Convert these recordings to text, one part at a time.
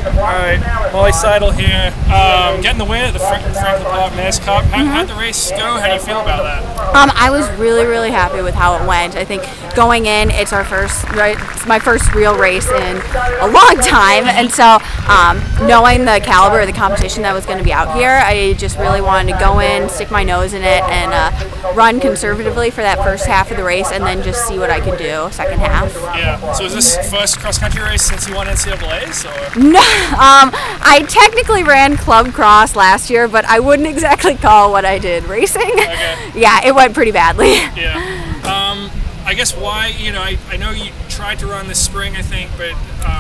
Alright, Molly Seidel here. Getting the win at the Franklin Park Mayor's Cup. How'd the race go? How do you feel about that? I was really happy with how it went. I think going in, it's my first real race in a long time, and so knowing the caliber of the competition that was going to be out here, I just really wanted to go in, stick my nose in it, and run conservatively for that first half of the race, and then just see what I could do second half. Yeah. So is this first cross country race since you won NCAA's? Or? No, I technically ran club cross last year, but I wouldn't exactly call what I did racing. Okay. Yeah, it went pretty badly. Yeah. I guess why, I know you tried to run this spring, I think, but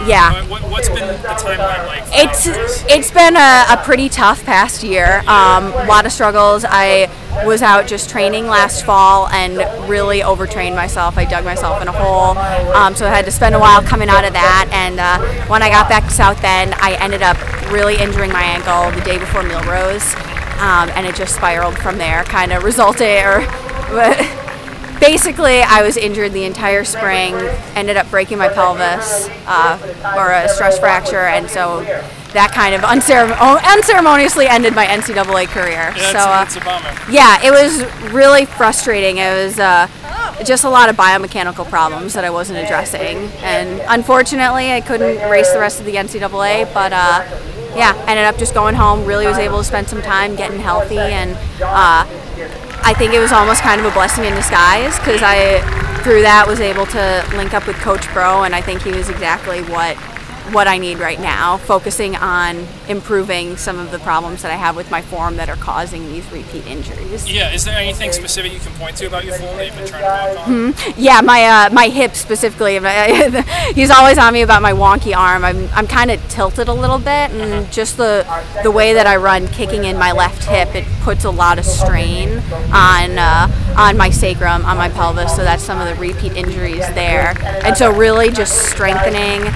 yeah. What's been the timeline like? It's been a pretty tough past year. A lot of struggles. I was out just training last fall and really overtrained myself. I dug myself in a hole, so I had to spend a while coming out of that. And when I got back to South Bend, I ended up really injuring my ankle the day before Millrose, and it just spiraled from there. Kind of basically, I was injured the entire spring, ended up breaking my pelvis, or a stress fracture, and so that kind of unceremoniously ended my NCAA career. Yeah, that's a bummer. Yeah, it was really frustrating. It was just a lot of biomechanical problems that I wasn't addressing, and unfortunately, I couldn't race the rest of the NCAA, but yeah, ended up just going home, really was able to spend some time getting healthy, and I think it was almost kind of a blessing in disguise, because I, through that, was able to link up with Coach Bro, and I think he was exactly what I need right now, focusing on improving some of the problems that I have with my form that are causing these repeat injuries. Yeah, is there anything specific you can point to about your form that you've been trying to work on? Mm-hmm. Yeah, my hip specifically. He's always on me about my wonky arm. I'm kind of tilted a little bit, and just the way that I run, kicking in my left hip, it puts a lot of strain on my sacrum, on my pelvis, so that's some of the repeat injuries there. And so really just strengthening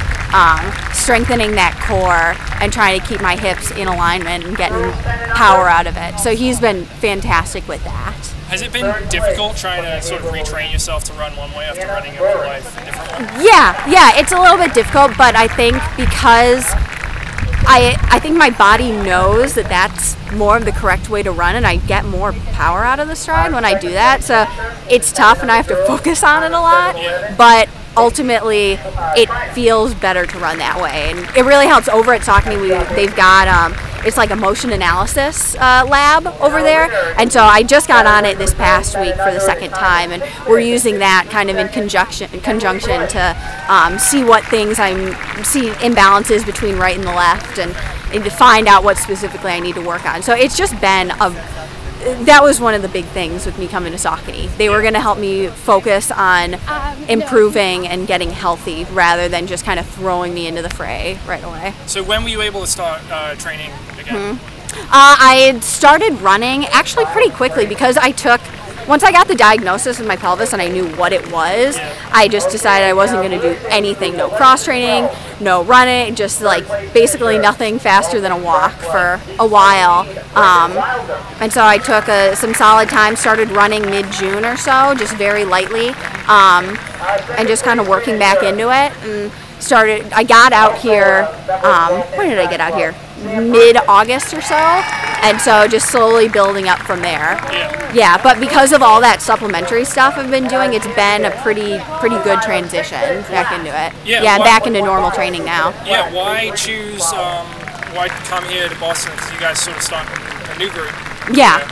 that core and trying to keep my hips in alignment and getting power out of it. So he's been fantastic with that. Has it been difficult trying to sort of retrain yourself to run one way after running your whole life a different one? Yeah, it's a little bit difficult, but I think because I think my body knows that that's more of the correct way to run, and I get more power out of the stride when I do that. So it's tough, and I have to focus on it a lot, but ultimately it feels better to run that way, and it really helps. Over at Saucony, they've got it's like a motion analysis lab over there, and so I just got on it this past week for the second time, and we're using that kind of in conjunction to see what things see imbalances between right and the left, and to find out what specifically I need to work on. So it's just been that was one of the big things with me coming to Saucony. They were going to help me focus on improving and getting healthy rather than just kind of throwing me into the fray right away. So when were you able to start training again? I had started running actually pretty quickly, because once I got the diagnosis of my pelvis and I knew what it was, I just decided I wasn't going to do anything. No cross training, no running, just like basically nothing faster than a walk for a while. And so I took some solid time, started running mid-June or so, just very lightly, and just kind of working back into it. And I got out here, when did I get out here? Mid-August or so, and so just slowly building up from there. Yeah, but because of all that supplementary stuff I've been doing, it's been a pretty good transition back into it. Yeah, back into normal training now. Yeah, why come here to Boston? Because you guys sort of start a new group. Yeah.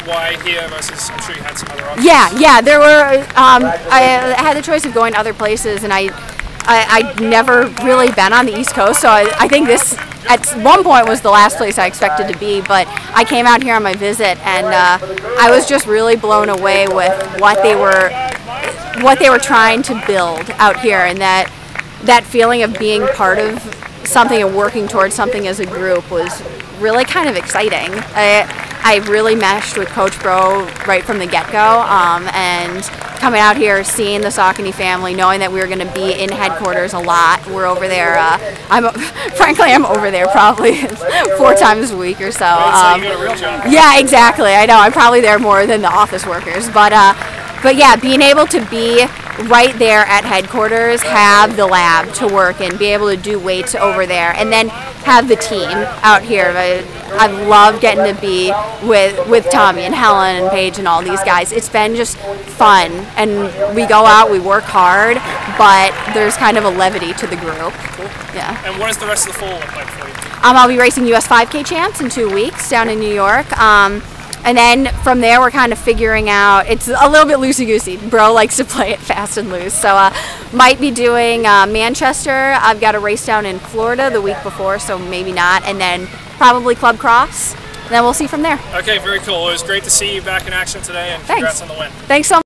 Why here versus, I'm sure you had some other options. Yeah, there were, I had the choice of going to other places, and I'd never really been on the East Coast, so I think this at one point was the last place I expected to be, but I came out here on my visit, and I was just really blown away with what they were trying to build out here, and that feeling of being part of something and working towards something as a group was really kind of exciting. I really meshed with Coach Bro right from the get-go, and coming out here, seeing the Saucony family, knowing that we were going to be in headquarters a lot. We're over there. I'm over there probably 4 times a week or so. So you got a real job. Yeah, exactly. I know. I'm probably there more than the office workers, but yeah, being able to be right there at headquarters have the lab to work in, be able to do weights over there, and then have the team out here. I love getting to be with Tommy and Helen and Paige and all these guys. It's been just fun, and we go out, we work hard, but there's kind of a levity to the group. Cool. Yeah. And what does the rest of the fall look like for you? I'll be racing US 5K champs in 2 weeks down in New York. And then from there, we're kind of figuring out, it's a little bit loosey-goosey. Bro likes to play it fast and loose. So might be doing Manchester. I've got a race down in Florida the week before, so maybe not. And then probably Club Cross. Then we'll see from there. Okay, very cool. It was great to see you back in action today, and congrats on the win. Thanks so much.